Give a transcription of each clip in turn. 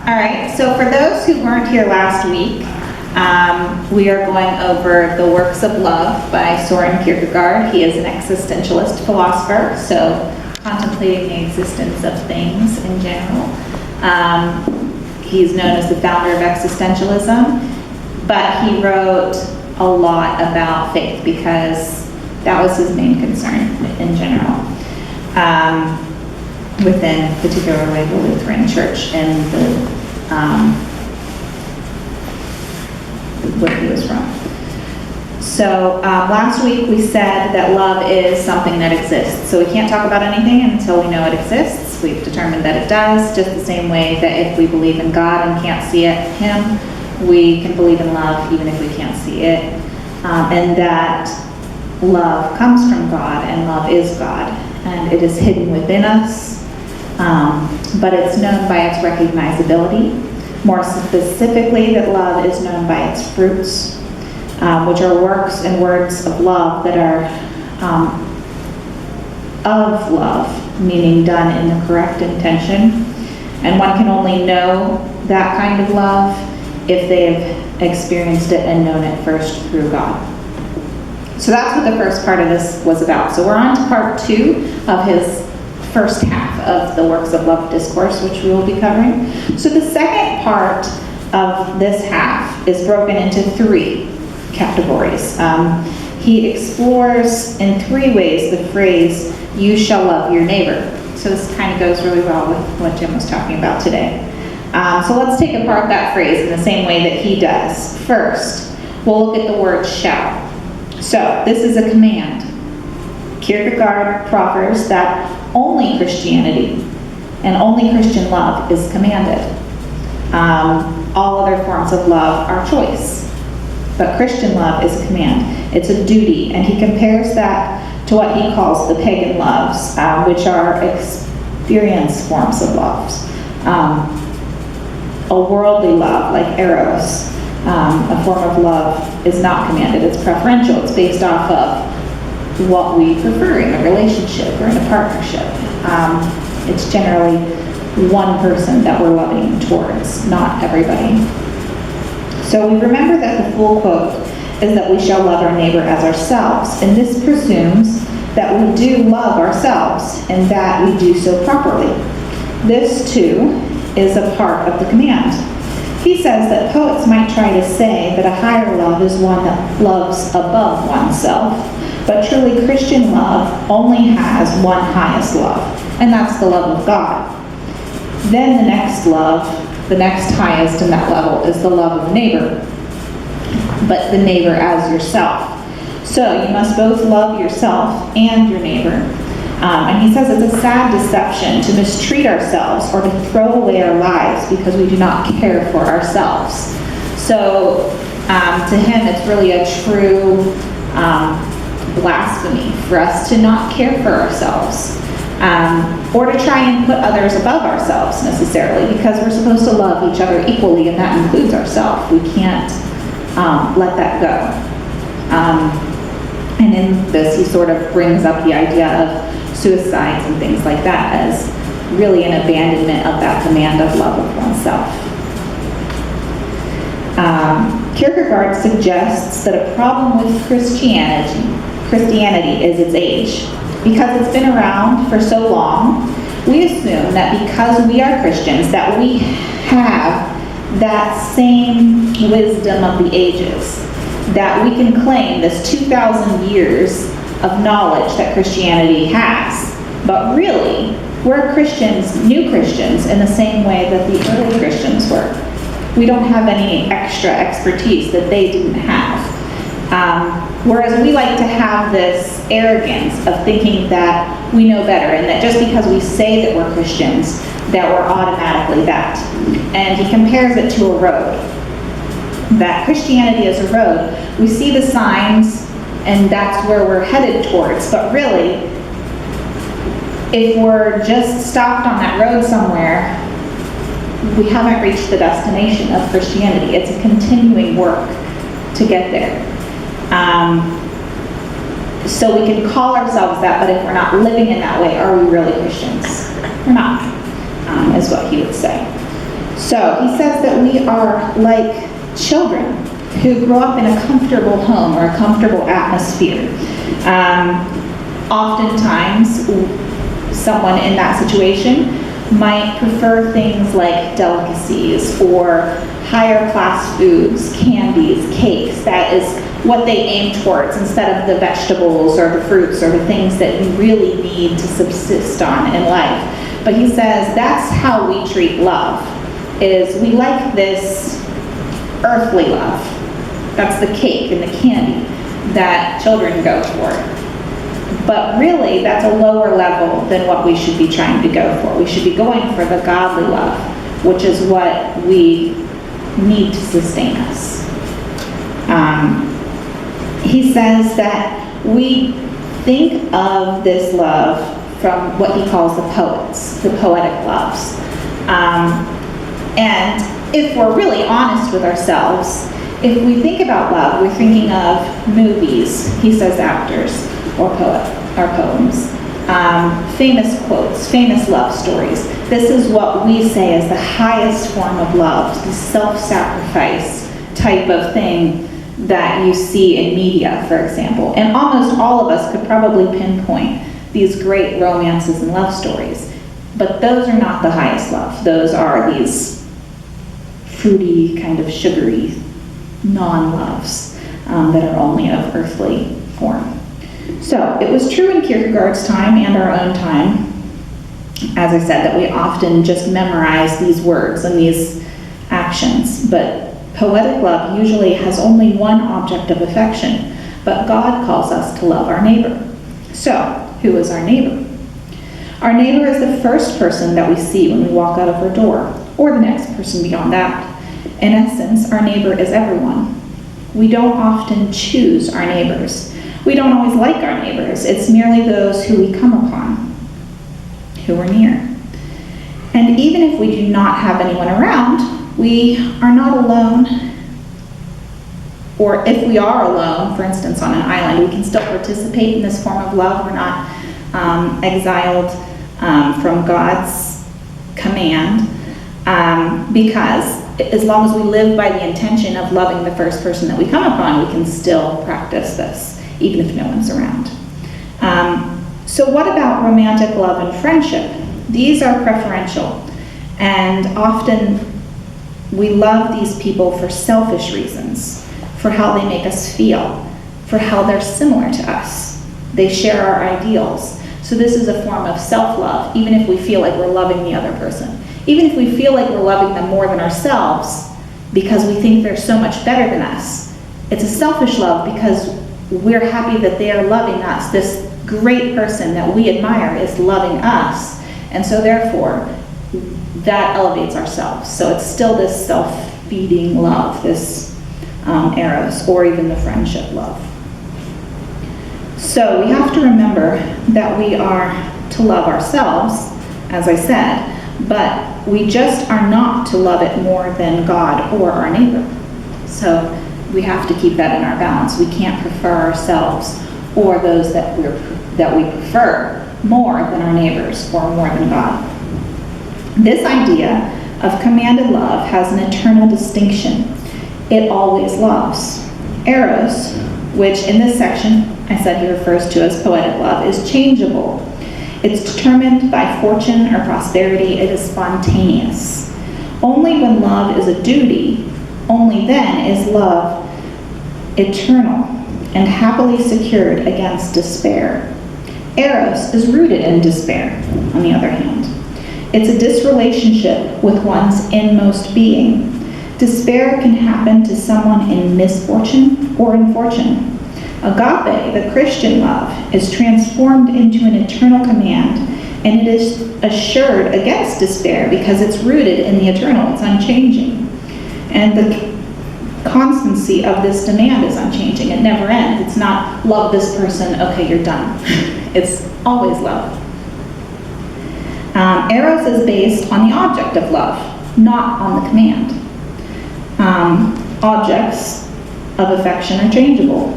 All right, so for those who weren't here last week, we are going over The Works of Love by Soren Kierkegaard. He is an existentialist philosopher, so contemplating the existence of things in general. He's known as the founder of existentialism, but he wrote a lot about faith because that was his main concern in general. Within particularly the Lutheran Church and where he was from. So last week we said that love is something that exists. So we can't talk about anything until we know it exists. We've determined that it does, just the same way that if we believe in God and can't see Him, we can believe in love even if we can't see it. And that love comes from God and love is God. And it is hidden within us. But it's known by its recognizability. More specifically, that love is known by its fruits, which are works and words of love that are of love, meaning done in the correct intention. And one can only know that kind of love if they've experienced it and known it first through God. So that's what the first part of this was about. So we're on to part 2 of his first half of the Works of Love discourse, which we will be covering. So the second part of this half is broken into 3 categories. He explores in 3 ways the phrase, "you shall love your neighbor." So this kind of goes really well with what Jim was talking about today. So let's take apart that phrase in the same way that he does. First, we'll look at the word shall. So this is a command. Kierkegaard proffers that only Christianity and only Christian love is commanded. All other forms of love are choice, but Christian love is a command. It's a duty, and he compares that to what he calls the pagan loves, which are experience forms of loves. A worldly love, like Eros, a form of love, is not commanded. It's preferential. It's based off of what we prefer in a relationship or in a partnership. It's generally one person that we're loving towards, not everybody. So we remember that the full quote is that we shall love our neighbor as ourselves, and this presumes that we do love ourselves and that we do so properly. This, too, is a part of the command. He says that poets might try to say that a higher love is one that loves above oneself, but truly Christian love only has one highest love, and that's the love of God. Then the next love, the next highest in that level, is the love of neighbor, but the neighbor as yourself. So you must both love yourself and your neighbor. And he says it's a sad deception to mistreat ourselves or to throw away our lives because we do not care for ourselves. So to him, it's really a true blasphemy for us to not care for ourselves, or to try and put others above ourselves necessarily, because we're supposed to love each other equally, and that includes ourselves. We can't let that go. And in this, he sort of brings up the idea of suicides and things like that as really an abandonment of that command of love of oneself. Kierkegaard suggests that a problem with Christianity is its age. Because it's been around for so long, we assume that because we are Christians, that we have that same wisdom of the ages, that we can claim this 2,000 years of knowledge that Christianity has. But really, we're Christians, new Christians, in the same way that the early Christians were. We don't have any extra expertise that they didn't have. Whereas we like to have this arrogance of thinking that we know better, and that just because we say that we're Christians, that we're automatically that. And he compares it to a road. That Christianity is a road. We see the signs, and that's where we're headed towards. But really, if we're just stopped on that road somewhere, we haven't reached the destination of Christianity. It's a continuing work to get there. So we can call ourselves that, but if we're not living in that way, are we really Christians? We're not, is what he would say. So he says that we are like children who grow up in a comfortable home or a comfortable atmosphere. Oftentimes, someone in that situation might prefer things like delicacies or higher class foods, candies, cakes. That is what they aim towards instead of the vegetables or the fruits or the things that you really need to subsist on in life. But he says that's how we treat love, is we like this earthly love. That's the cake and the candy that children go for. But really, that's a lower level than what we should be trying to go for. We should be going for the godly love, which is what we need to sustain us. He says that we think of this love from what he calls the poets, the poetic loves. And if we're really honest with ourselves, if we think about love, we're thinking of movies, he says actors, or poems, famous quotes, famous love stories. This is what we say is the highest form of love, the self-sacrifice type of thing that you see in media, for example. And almost all of us could probably pinpoint these great romances and love stories. But those are not the highest love. Those are these fruity, kind of sugary non-loves that are only of earthly form. So it was true in Kierkegaard's time and our own time, as I said, that we often just memorize these words and these actions. But poetic love usually has only one object of affection, but God calls us to love our neighbor. So, who is our neighbor? Our neighbor is the first person that we see when we walk out of our door, or the next person beyond that. In essence, our neighbor is everyone. We don't often choose our neighbors. We don't always like our neighbors. It's merely those who we come upon, who are near. And even if we do not have anyone around, we are not alone. Or if we are alone, for instance, on an island, we can still participate in this form of love. We're not exiled from God's command, because as long as we live by the intention of loving the first person that we come upon, we can still practice this, even if no one's around. So what about romantic love and friendship? These are preferential, and often we love these people for selfish reasons, for how they make us feel, for how they're similar to us. They share our ideals. So this is a form of self-love, even if we feel like we're loving the other person. Even if we feel like we're loving them more than ourselves because we think they're so much better than us. It's a selfish love because we're happy that they are loving us. This great person that we admire is loving us. And so therefore, that elevates ourselves. So it's still this self-feeding love, this Eros, or even the friendship love. So we have to remember that we are to love ourselves, as I said, but we just are not to love it more than God or our neighbor. So we have to keep that in our balance. We can't prefer ourselves or those that we prefer more than our neighbors or more than God. This idea of commanded love has an eternal distinction. It always loves. Eros, which in this section I said he refers to as poetic love, is changeable. It's determined by fortune or prosperity. It is spontaneous. Only when love is a duty, only then is love eternal and happily secured against despair. Eros is rooted in despair, on the other hand. It's a disrelationship with one's inmost being. Despair can happen to someone in misfortune or in fortune. Agape, the Christian love, is transformed into an eternal command, and it is assured against despair because it's rooted in the eternal. It's unchanging. And the constancy of this demand is unchanging. It never ends. It's not love this person, okay, you're done. It's always love. Eros is based on the object of love, not on the command. Objects of affection are changeable.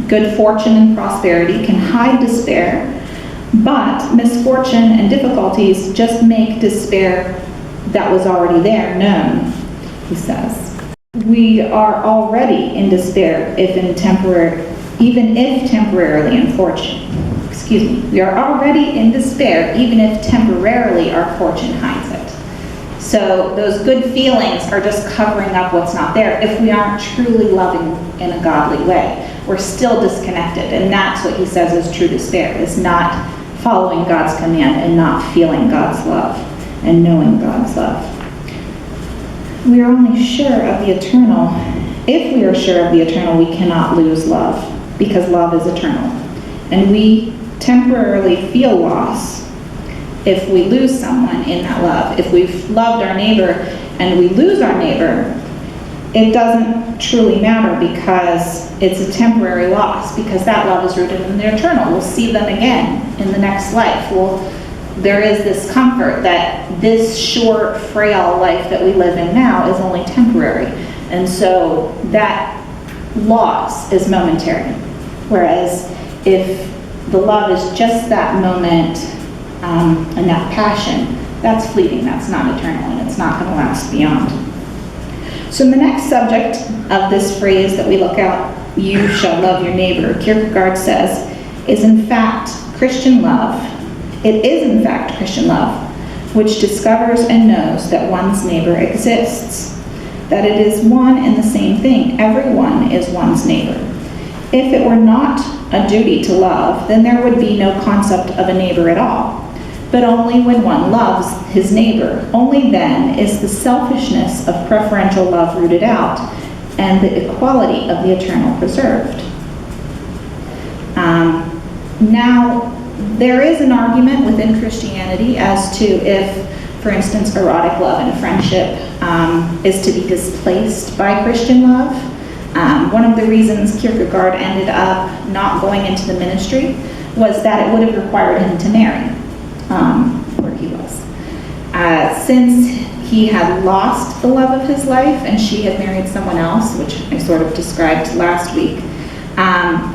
Good fortune and prosperity can hide despair, but misfortune and difficulties just make despair that was already there, known, he says. We are already in despair even if temporarily we are already in despair even if temporarily our fortune hides it. So those good feelings are just covering up what's not there if we aren't truly loving in a godly way. We're still disconnected, and that's what he says is true despair, is not following God's command and not feeling God's love and knowing God's love. We are only sure of the eternal. If we are sure of the eternal, we cannot lose love, because love is eternal. And we temporarily feel loss if we lose someone in that love. If we've loved our neighbor and we lose our neighbor, it doesn't truly matter because it's a temporary loss, because that love is rooted in the eternal. We'll see them again in the next life. There is this comfort that this short, frail life that we live in now is only temporary. And so that loss is momentary. Whereas if the love is just that moment and that passion, that's fleeting, that's not eternal, and it's not going to last beyond. So the next subject of this phrase that we look at, you shall love your neighbor, Kierkegaard says, is in fact Christian love. It is in fact Christian love, which discovers and knows that one's neighbor exists, that it is one and the same thing. Everyone is one's neighbor. If it were not a duty to love, then there would be no concept of a neighbor at all. But only when one loves his neighbor, only then is the selfishness of preferential love rooted out and the equality of the eternal preserved. Now, there is an argument within Christianity as to if, for instance, erotic love and friendship is to be displaced by Christian love. One of the reasons Kierkegaard ended up not going into the ministry was that it would have required him to marry where he was. Since he had lost the love of his life and she had married someone else, which I sort of described last week,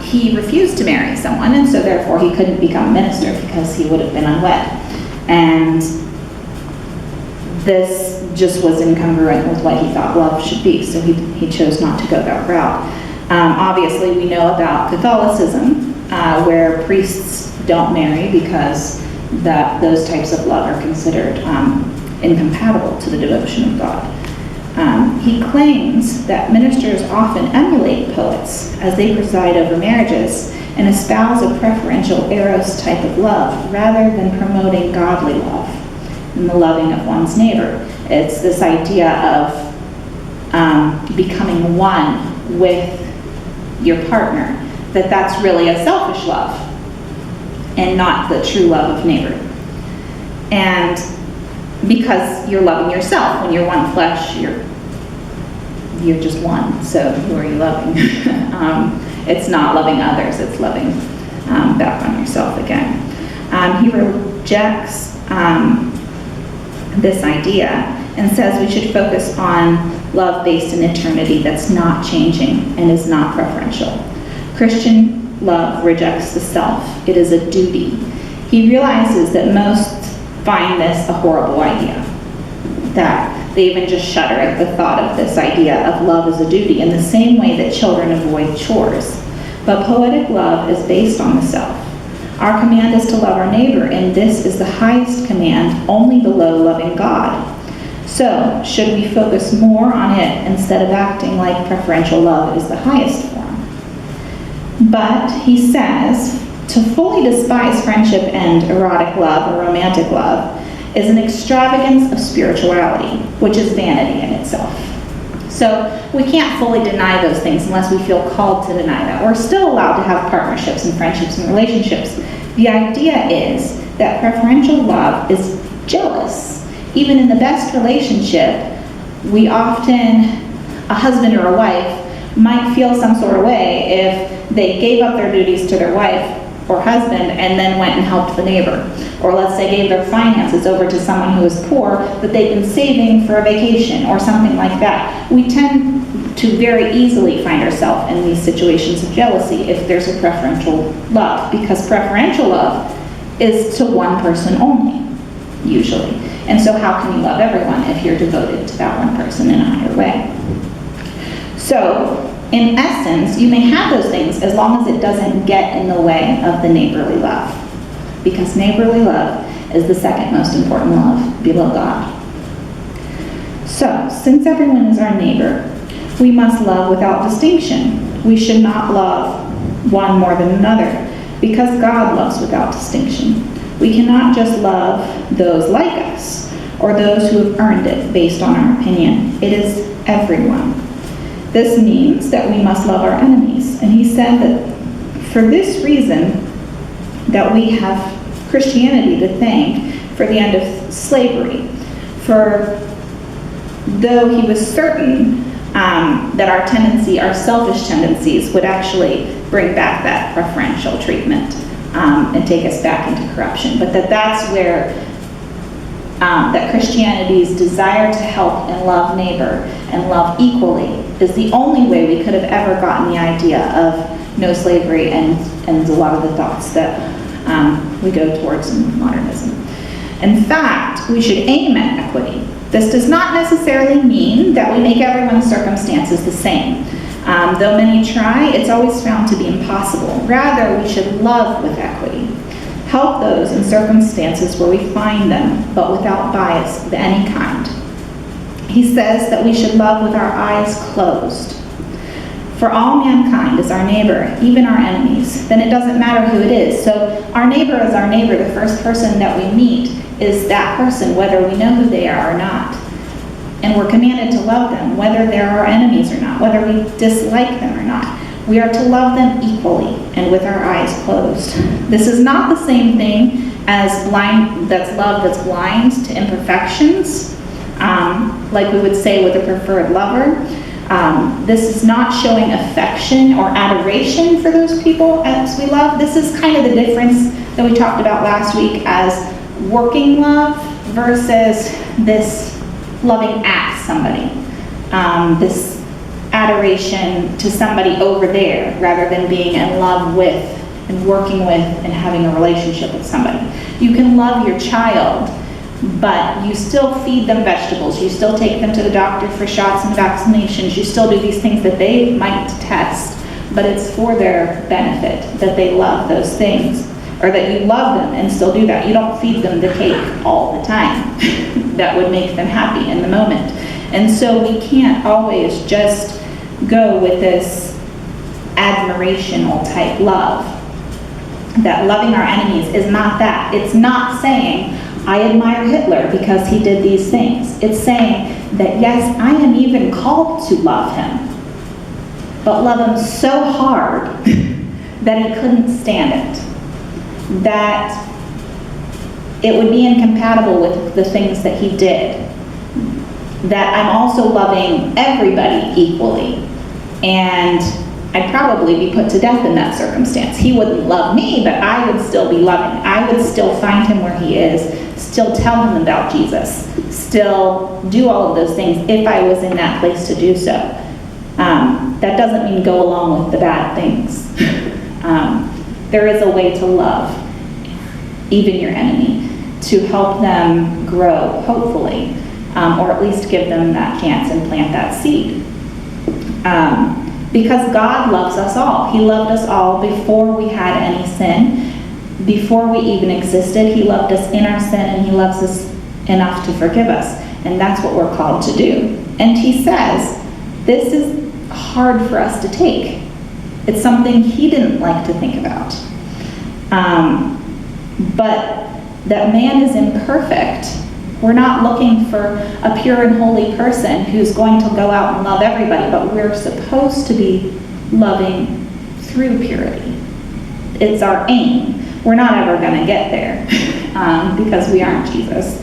he refused to marry someone, and so therefore he couldn't become a minister because he would have been unwed. And this just was incongruent with what he thought love should be, so he chose not to go that route. Obviously, we know about Catholicism, where priests don't marry because those types of love are considered incompatible to the devotion of God. He claims that ministers often emulate poets as they preside over marriages and espouse a preferential Eros type of love rather than promoting godly love and the loving of one's neighbor. It's this idea of becoming one with your partner, that's really a selfish love and not the true love of neighbor. And because you're loving yourself, when you're one flesh, you're just one, so who are you loving? It's not loving others, it's loving back on yourself again. He rejects this idea and says we should focus on love based in eternity that's not changing and is not preferential. Christian love rejects the self. It is a duty. He realizes that most find this a horrible idea, that they even just shudder at the thought of this idea of love as a duty in the same way that children avoid chores. But poetic love is based on the self. Our command is to love our neighbor, and this is the highest command, only below loving God. So, should we focus more on it instead of acting like preferential love is the highest form? But, he says, to fully despise friendship and erotic love or romantic love is an extravagance of spirituality, which is vanity in itself. So we can't fully deny those things unless we feel called to deny that. We're still allowed to have partnerships and friendships and relationships. The idea is that preferential love is jealous. Even in the best relationship, we often, a husband or a wife, might feel some sort of way if they gave up their duties to their wife or husband and then went and helped the neighbor. Or let's say gave their finances over to someone who is poor that they've been saving for a vacation or something like that. We tend to very easily find ourselves in these situations of jealousy if there's a preferential love, because preferential love is to one person only, usually. And so how can you love everyone if you're devoted to that one person in a higher way? So, in essence, you may have those things as long as it doesn't get in the way of the neighborly love. Because neighborly love is the second most important love below God. So, since everyone is our neighbor, we must love without distinction. We should not love one more than another, because God loves without distinction. We cannot just love those like us, or those who have earned it based on our opinion. It is everyone. This means that we must love our enemies. And he said that for this reason, that we have Christianity to thank for the end of slavery. For though he was certain that our tendency, our selfish tendencies, would actually bring back that preferential treatment and take us back into corruption. But that's where that Christianity's desire to help and love neighbor and love equally is the only way we could have ever gotten the idea of no slavery and a lot of the thoughts that we go towards in modernism. In fact, we should aim at equity. This does not necessarily mean that we make everyone's circumstances the same. Though many try, it's always found to be impossible. Rather, we should love with equity. Help those in circumstances where we find them, but without bias of any kind. He says that we should love with our eyes closed. For all mankind is our neighbor, even our enemies. Then it doesn't matter who it is. So our neighbor is our neighbor. The first person that we meet is that person, whether we know who they are or not. And we're commanded to love them, whether they're our enemies or not, whether we dislike them or not. We are to love them equally and with our eyes closed. This is not the same thing as love that's blind to imperfections, like we would say with a preferred lover. This is not showing affection or adoration for those people as we love. This is kind of the difference that we talked about last week as working love versus this loving at somebody. This adoration to somebody over there rather than being in love with and working with and having a relationship with somebody. You can love your child, but you still feed them vegetables. You still take them to the doctor for shots and vaccinations. You still do these things that they might detest, but it's for their benefit that they love those things, or that you love them and still do that. You don't feed them the cake all the time. That would make them happy in the moment. And so we can't always just go with this admirational type love. That loving our enemies is not that. It's not saying, I admire Hitler because he did these things. It's saying that, yes, I am even called to love him, but love him so hard that he couldn't stand it. That it would be incompatible with the things that he did. That I'm also loving everybody equally. And I'd probably be put to death in that circumstance. He wouldn't love me, but I would still be loving. I would still find him where he is, still tell him about Jesus, still do all of those things if I was in that place to do so. That doesn't mean go along with the bad things. There is a way to love even your enemy, to help them grow, hopefully, or at least give them that chance and plant that seed. Because God loves us all. He loved us all before we had any sin, before we even existed. He loved us in our sin, and he loves us enough to forgive us. And that's what we're called to do. And he says, this is hard for us to take. It's something he didn't like to think about. But that man is imperfect. We're not looking for a pure and holy person who's going to go out and love everybody, but we're supposed to be loving through purity. It's our aim. We're not ever going to get there because we aren't Jesus.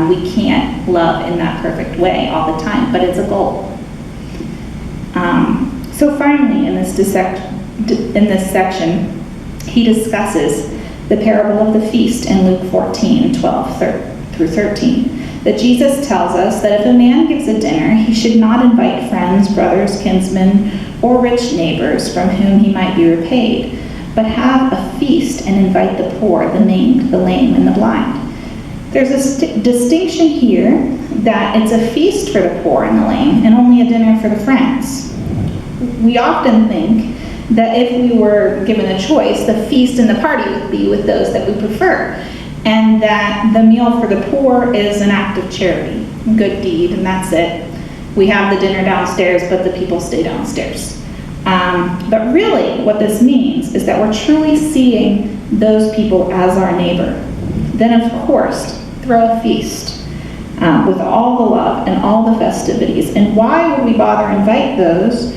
We can't love in that perfect way all the time, but it's a goal. So finally, in this section, he discusses the parable of the feast in Luke 14:12-13. That Jesus tells us that if a man gives a dinner, he should not invite friends, brothers, kinsmen, or rich neighbors from whom he might be repaid, but have a feast and invite the poor, the maimed, the lame, and the blind. There's a distinction here that it's a feast for the poor in the lane and only a dinner for the friends. We often think that if we were given a choice, the feast and the party would be with those that we prefer, and that the meal for the poor is an act of charity, good deed, and that's it. We have the dinner downstairs, but the people stay downstairs. But really, what this means is that we're truly seeing those people as our neighbor. Then, of course, throw a feast with all the love and all the festivities. And why would we bother invite those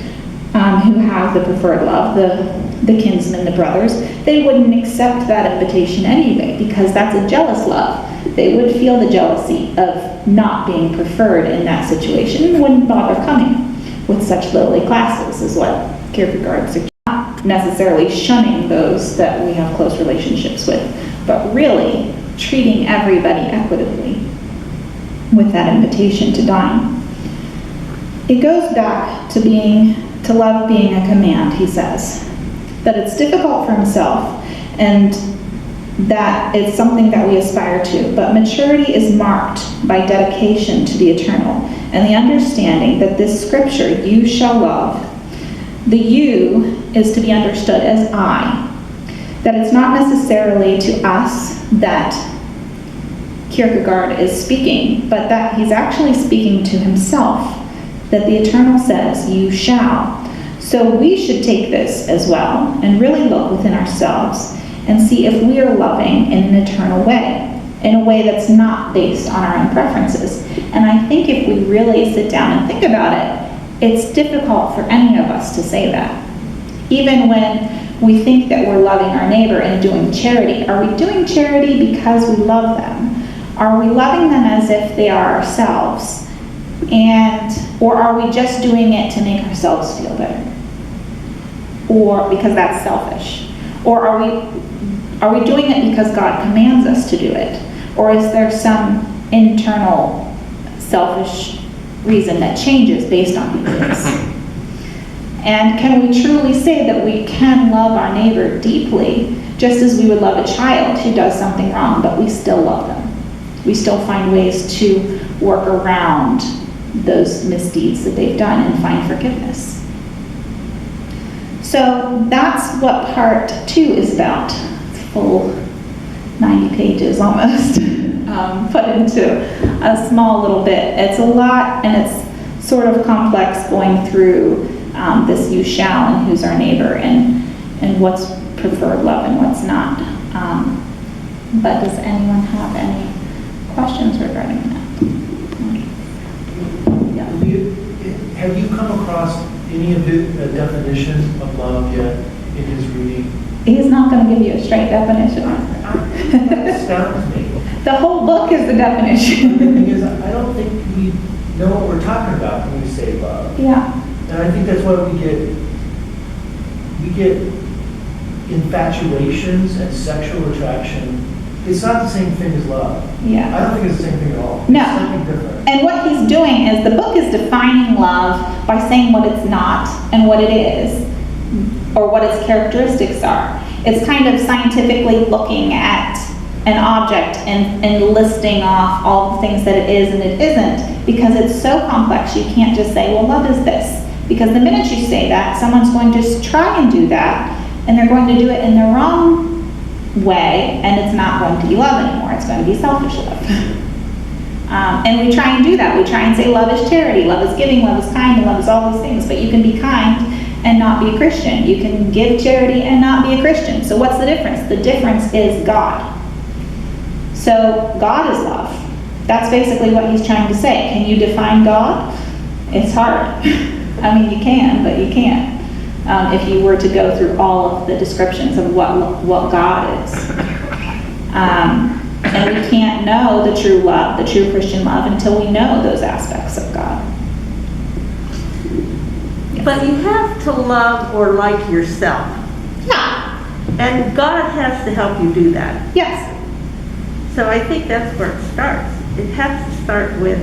who have the preferred love, the kinsmen, the brothers? They wouldn't accept that invitation anyway, because that's a jealous love. They would feel the jealousy of not being preferred in that situation and wouldn't bother coming with such lowly classes, is what Kierkegaard suggests. Not necessarily shunning those that we have close relationships with, but really treating everybody equitably with that invitation to dine. It goes back to love being a command, he says. That it's difficult for himself and that it's something that we aspire to, but maturity is marked by dedication to the eternal and the understanding that this scripture, you shall love, the you is to be understood as I. That it's not necessarily to us that Kierkegaard is speaking, but that he's actually speaking to himself, that the eternal says, you shall. So we should take this as well and really look within ourselves and see if we are loving in an eternal way, in a way that's not based on our own preferences. And I think if we really sit down and think about it, it's difficult for any of us to say that. Even when we think that we're loving our neighbor and doing charity, are we doing charity because we love them? Are we loving them as if they are ourselves? Or are we just doing it to make ourselves feel better? Or because that's selfish? Or are we doing it because God commands us to do it? Or is there some internal selfish reason that changes based on who it is? And can we truly say that we can love our neighbor deeply, just as we would love a child who does something wrong, but we still love them? We still find ways to work around those misdeeds that they've done and find forgiveness. So that's what part 2 is about. It's full 90 pages almost, put into a small little bit. It's a lot, and it's sort of complex going through this you shall and who's our neighbor and what's preferred love and what's not. But does anyone have any questions regarding that? Yeah. Have you come across any of the definitions of love yet in his reading? He's not going to give you a straight definition. That astounds me. The whole book is the definition. The thing is, I don't think we know what we're talking about when we say love. Yeah. And I think that's why we get infatuations and sexual attraction. It's not the same thing as love. Yeah. I don't think it's the same thing at all. No. It's something different. And what he's doing is the book is defining love by saying what it's not and what it is, or what its characteristics are. It's kind of scientifically looking at an object and listing off all the things that it is and it isn't, because it's so complex you can't just say, well, love is this. Because the minute you say that, someone's going to try and do that, and they're going to do it in the wrong way, and it's not going to be love anymore. It's going to be selfish love. And we try and do that. We try and say love is charity, love is giving, love is kind, and love is all these things. But you can be kind and not be a Christian. You can give charity and not be a Christian. So what's the difference? The difference is God. So God is love. That's basically what he's trying to say. Can you define God? It's hard. I mean, you can, but you can't. If you were to go through all of the descriptions of what God is. And we can't know the true love, the true Christian love, until we know those aspects of God. Yes. But you have to love or like yourself. Yeah. And God has to help you do that. Yes. So I think that's where it starts. It has to start with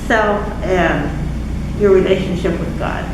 self and your relationship with God.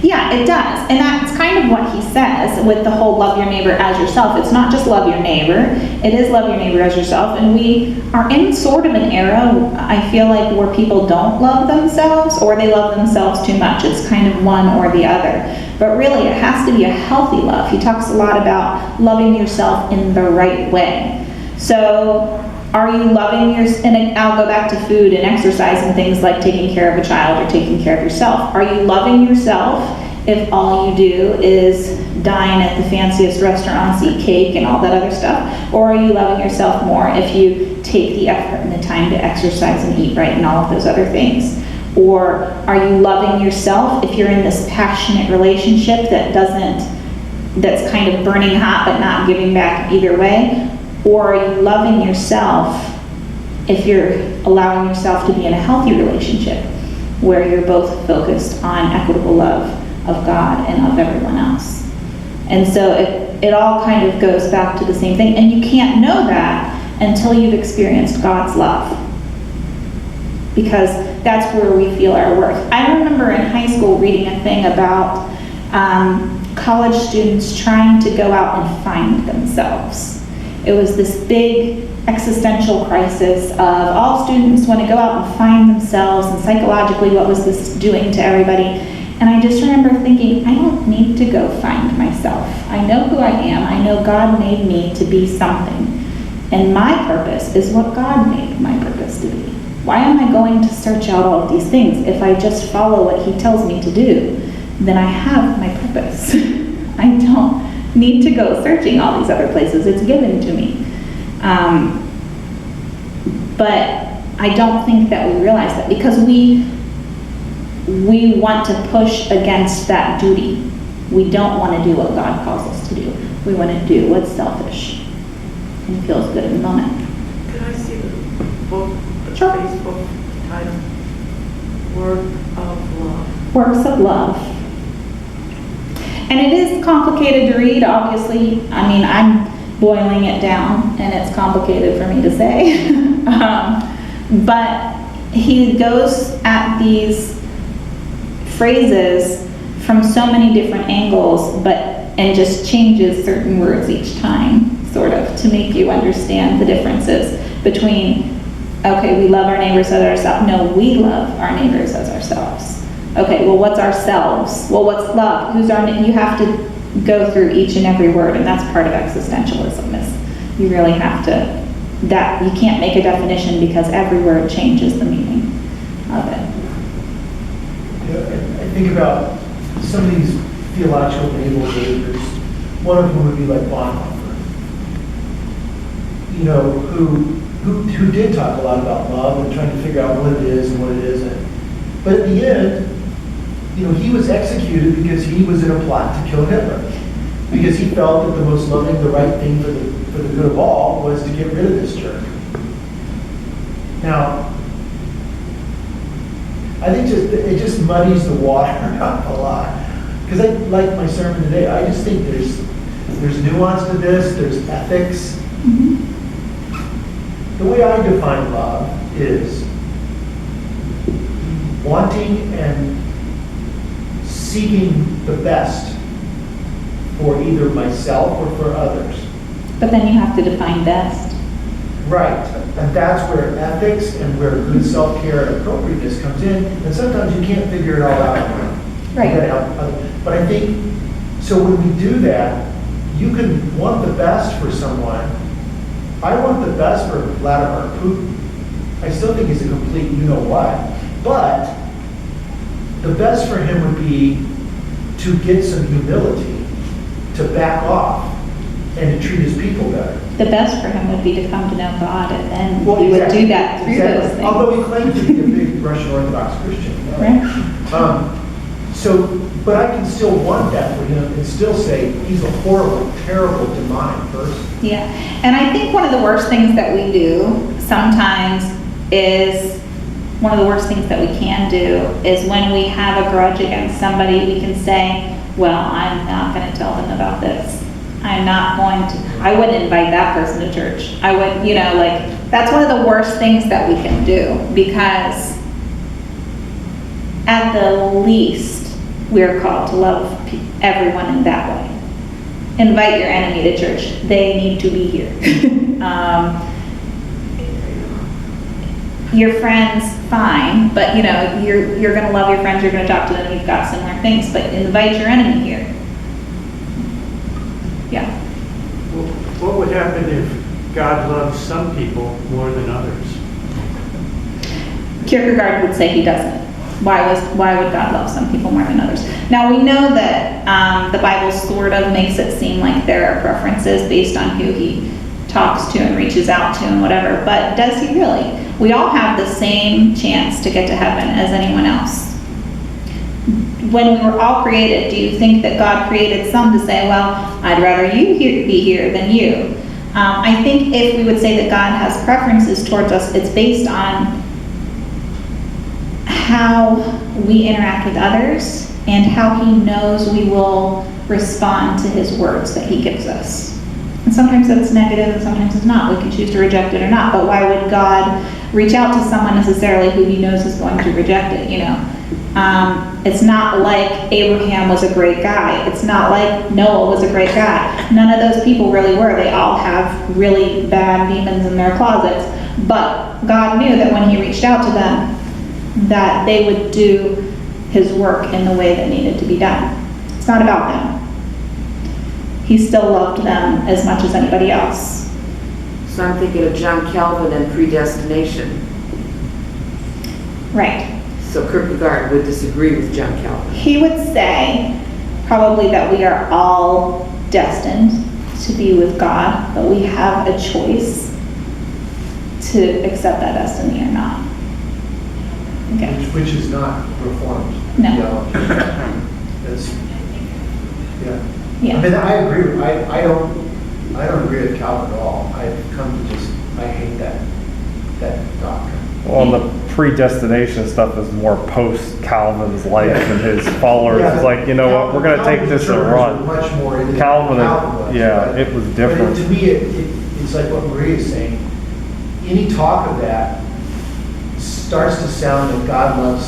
Yeah, it does. And that's kind of what he says with the whole love your neighbor as yourself. It's not just love your neighbor, it is love your neighbor as yourself. And we are in sort of an era, I feel like, where people don't love themselves or they love themselves too much. It's kind of one or the other. But really, it has to be a healthy love. He talks a lot about loving yourself in the right way. So, are you loving and I'll go back to food and exercise and things like taking care of a child or taking care of yourself. Are you loving yourself if all you do is dine at the fanciest restaurants, eat cake and all that other stuff? Or are you loving yourself more if you take the effort and the time to exercise and eat right and all of those other things? Or are you loving yourself if you're in this passionate relationship that's kind of burning hot but not giving back either way? Or are you loving yourself if you're allowing yourself to be in a healthy relationship where you're both focused on equitable love of God and of everyone else? And so it all kind of goes back to the same thing. And you can't know that until you've experienced God's love, because that's where we feel our worth. I remember in high school reading a thing about college students trying to go out and find themselves. It was this big existential crisis of all students want to go out and find themselves, and psychologically what was this doing to everybody. And I just remember thinking, I don't need to go find myself. I know who I am. I know God made me to be something. And my purpose is what God made my purpose to be. Why am I going to search out all of these things? If I just follow what he tells me to do, then I have my purpose. I don't need to go searching all these other places. It's given to me. But I don't think that we realize that, because we want to push against that duty. We don't want to do what God calls us to do. We want to do what's selfish and feels good in the moment. Can I see the book, the Sure. Facebook title? Work of Love. Works of love. And it is complicated to read, obviously. I mean, I'm boiling it down, and it's complicated for me to say. But he goes at these phrases from so many different angles, and just changes certain words each time, sort of, to make you understand the differences between, okay, we love our neighbors as ourselves. No, we love our neighbors as ourselves. Okay, well, what's ourselves? Well, what's love? You have to go through each and every word, and that's part of existentialism. Is you really have to, you can't make a definition, because every word changes the meaning of it. I think about some of these theological naval gazers. One of them would be like Bonhoeffer, who did talk a lot about love and trying to figure out what it is and what it isn't. But at the end, he was executed because he was in a plot to kill Hitler, because he felt that the most loving, the right thing for the good of all was to get rid of this jerk. Now, I think it just muddies the water up a lot. Because I like my sermon today. I just think there's nuance to this. There's ethics. Mm-hmm. The way I define love is wanting and seeking the best for either myself or for others. But then you have to define best. Right, and that's where ethics and where good self-care and appropriateness comes in, and sometimes you can't figure it all out. Right. You gotta help others. But I think, so when we do that, you can want the best for someone. I want the best for Vladimir Putin. I still think he's a complete you-know-what. But the best for him would be to get some humility, to back off, and to treat his people better. The best for him would be to come to know God, and then Well, he would exactly, do that through exactly. those things. Although he claimed to be a big Russian Orthodox Christian. Right. But I can still want that for him and still say he's a horrible, terrible, demonic person. Yeah, and I think one of the worst things that we do sometimes is, one of the worst things that we can do is when we have a grudge against somebody, we can say, well, I'm not going to tell them about this. I'm not going to, I wouldn't invite that person to church. I would, that's one of the worst things that we can do, because at the least, we're called to love everyone in that way. Invite your enemy to church. They need to be here. Your friends, fine, but you're going to love your friends, you're going to talk to them, you've got similar things, but invite your enemy here. Yeah. Well, what would happen if God loves some people more than others? Kierkegaard would say he doesn't. Why would God love some people more than others? Now we know that the Bible sort of makes it seem like there are preferences based on who he talks to and reaches out to and whatever, but does he really? We all have the same chance to get to heaven as anyone else. When we were all created, do you think that God created some to say, well, I'd rather you be here than you? I think if we would say that God has preferences towards us, it's based on how we interact with others and how he knows we will respond to his words that he gives us. And sometimes that's negative and sometimes it's not. We can choose to reject it or not. But why would God reach out to someone necessarily who he knows is going to reject it, It's not like Abraham was a great guy. It's not like Noah was a great guy. None of those people really were. They all have really bad demons in their closets. But God knew that when he reached out to them, that they would do his work in the way that needed to be done. It's not about them. He still loved them as much as anybody else. So I'm thinking of John Calvin and predestination. Right. So Kierkegaard would disagree with John Calvin. He would say probably that we are all destined to be with God, but we have a choice to accept that destiny or not. Okay. Which is not Reformed No. theology. That's, yeah. Yeah. I mean, I agree. I don't agree with Calvin at all. I've come to I hate that doctrine. Well, the predestination stuff is more post-Calvin's life and his followers. Yeah, It's like, you know what, we're going to take this and run. Much more into Calvin, was, yeah, but- it was But different. to me, it's like what Maria is saying. Any talk of that starts to sound that God loves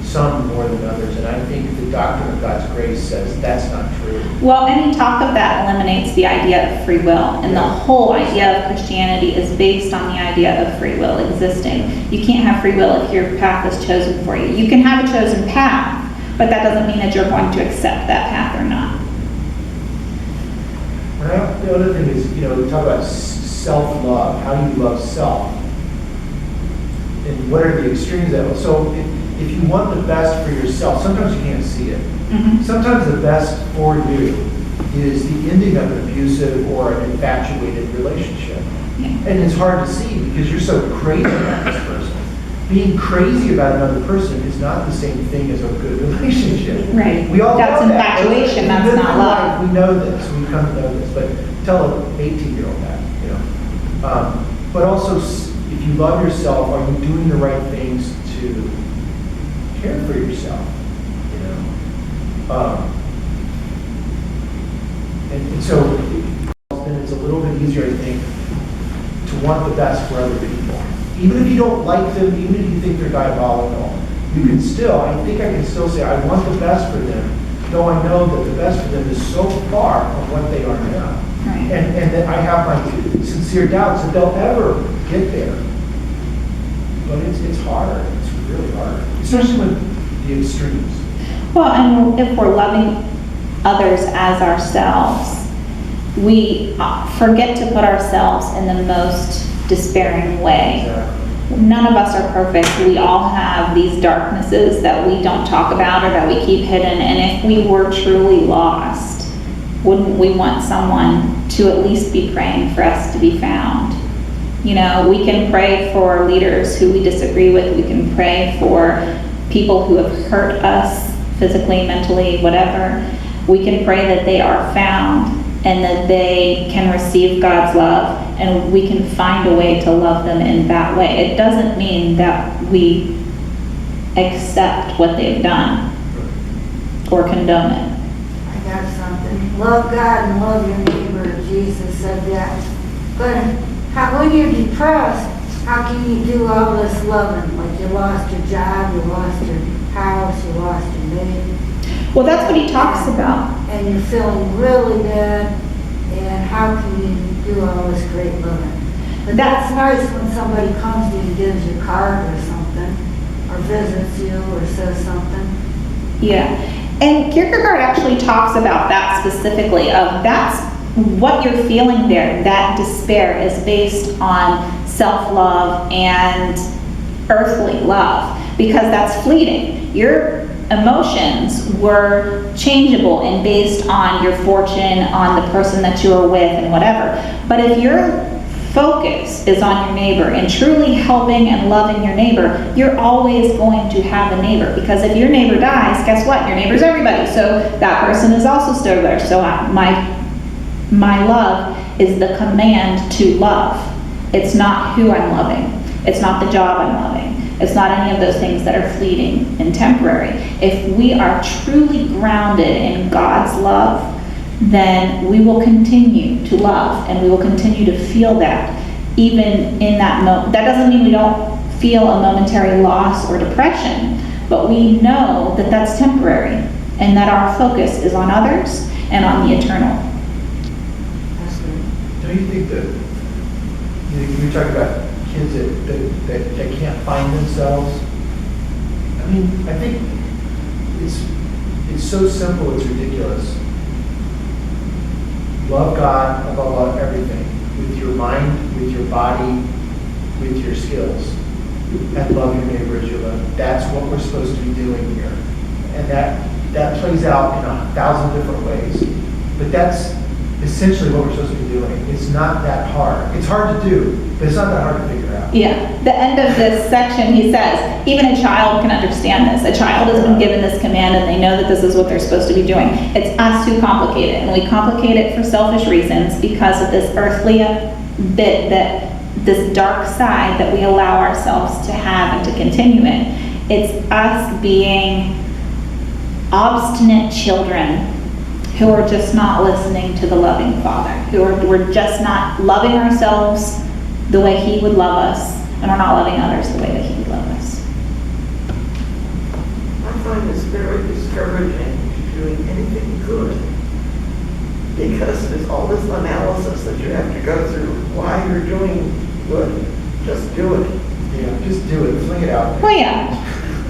some more than others, and I think the doctrine of God's grace says that's not true. Well, any talk of that eliminates the idea of free will, and the whole idea of Christianity is based on the idea of free will existing. You can't have free will if your path is chosen for you. You can have a chosen path, but that doesn't mean that you're going to accept that path or not. And the other thing is, we talk about self-love. How do you love self? And what are the extremes of that? So if you want the best for yourself, sometimes you can't see it. Mm-hmm. Sometimes the best for you is the ending of an abusive or an infatuated relationship. Yeah. And it's hard to see because you're so crazy about this person. Being crazy about another person is not the same thing as a good relationship. Right. We all That's know that. infatuation, We that's live not in love. life, we know this, we come to know this, but tell an 18-year-old that, But also, if you love yourself, are you doing the right things to care for yourself? And so then it's a little bit easier, I think, to want the best for other people. Even if you don't like them, even if you think they're diabolical, you can still, I think I can still say, I want the best for them, though I know that the best for them is so far from what they are now. Right. And that I have my sincere doubts that they'll ever get there. But it's hard. It's really hard, especially with the extremes. Well, and if we're loving others as ourselves, we forget to put ourselves in the most despairing way. Exactly. None of us are perfect. We all have these darknesses that we don't talk about or that we keep hidden. And if we were truly lost, wouldn't we want someone to at least be praying for us to be found? We can pray for leaders who we disagree with. We can pray for people who have hurt us physically, mentally, whatever. We can pray that they are found and that they can receive God's love, and we can find a way to love them in that way. It doesn't mean that we accept what they've done or condone it. I got something. Love God and love your neighbor. Jesus said that. But when you're depressed, how can you do all this loving? Like you lost your job, you lost your house, you lost your baby. Well, that's what he talks about. And you're feeling really bad, and how can you do all this great loving? But that's nice when somebody comes to you and gives you a card or something, or visits you or says something. Yeah. And Kierkegaard actually talks about that specifically, of that's what you're feeling there. That despair is based on self-love and earthly love, because that's fleeting. Your emotions were changeable and based on your fortune, on the person that you were with and whatever. But if your focus is on your neighbor and truly helping and loving your neighbor, you're always going to have a neighbor. Because if your neighbor dies, guess what? Your neighbor's everybody. So that person is also still there. So my love is the command to love. It's not who I'm loving. It's not the job I'm loving. It's not any of those things that are fleeting and temporary. If we are truly grounded in God's love, then we will continue to love and we will continue to feel that even in that moment. That doesn't mean we don't feel a momentary loss or depression, but we know that that's temporary and that our focus is on others and on the eternal. Don't you think that, you talk about kids that can't find themselves? I mean, I think it's so simple, it's ridiculous. Love God above everything, with your mind, with your body, with your skills, and love your neighbor as you love. That's what we're supposed to be doing here. And that plays out in 1,000 different ways. But that's essentially what we're supposed to be doing. It's not that hard. It's hard to do, but it's not that hard to figure out. Yeah, the end of this section, he says, even a child can understand this. A child has been given this command and they know that this is what they're supposed to be doing. It's us who complicate it, and we complicate it for selfish reasons because of this earthly bit, this dark side that we allow ourselves to have and to continue in. It's us being obstinate children who are just not listening to the loving Father, we're just not loving ourselves the way He would love us, and we're not loving others the way that He would love us. I find this very discouraging, doing anything good, because there's all this analysis that you have to go through why you're doing good. Just do it. Yeah, just do it. Fling it out. Well, yeah.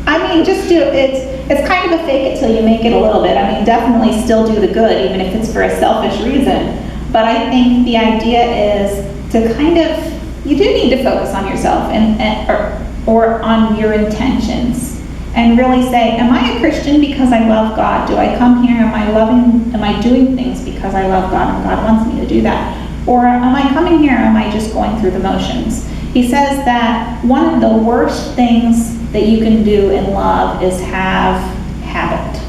I mean, just do it. It's kind of a fake it till you make it a little bit. I mean, definitely still do the good, even if it's for a selfish reason. But I think the idea is to kind of, you do need to focus on yourself or on your intentions and really say, am I a Christian because I love God? Do I come here, am I doing things because I love God and God wants me to do that? Or am I coming here, am I just going through the motions? He says that one of the worst things that you can do in love is have habit.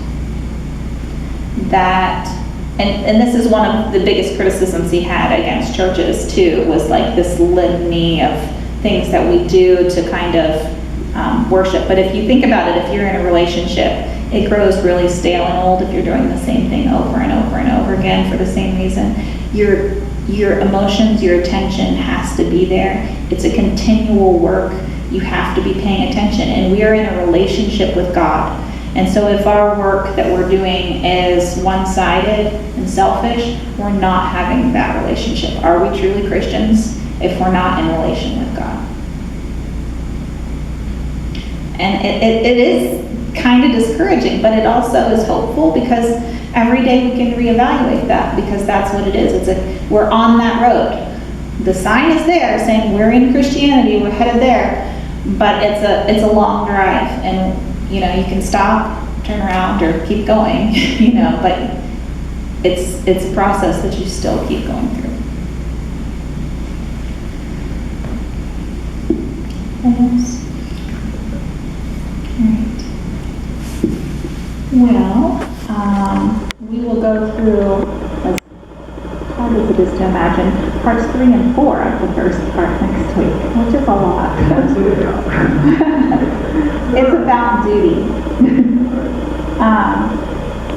And this is one of the biggest criticisms he had against churches too, was like this litany of things that we do to kind of worship. But if you think about it, if you're in a relationship, it grows really stale and old if you're doing the same thing over and over and over again for the same reason. Your emotions, your attention has to be there. It's a continual work. You have to be paying attention. And we are in a relationship with God. And so if our work that we're doing is one-sided and selfish, we're not having that relationship. Are we truly Christians if we're not in relation with God? And it is kind of discouraging, but it also is hopeful because every day we can reevaluate that, because that's what it is. We're on that road. The sign is there saying we're in Christianity, we're headed there, but it's a long drive, and you can stop, turn around, or keep going, but it's a process that you still keep going through. What else? All right. Well, we will go through, as hard as it is to imagine, parts 3 and 4 of the first part next week, which is a lot. It's about duty.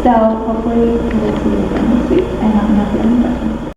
So hopefully we'll see you again next week, and let me know if you have any questions.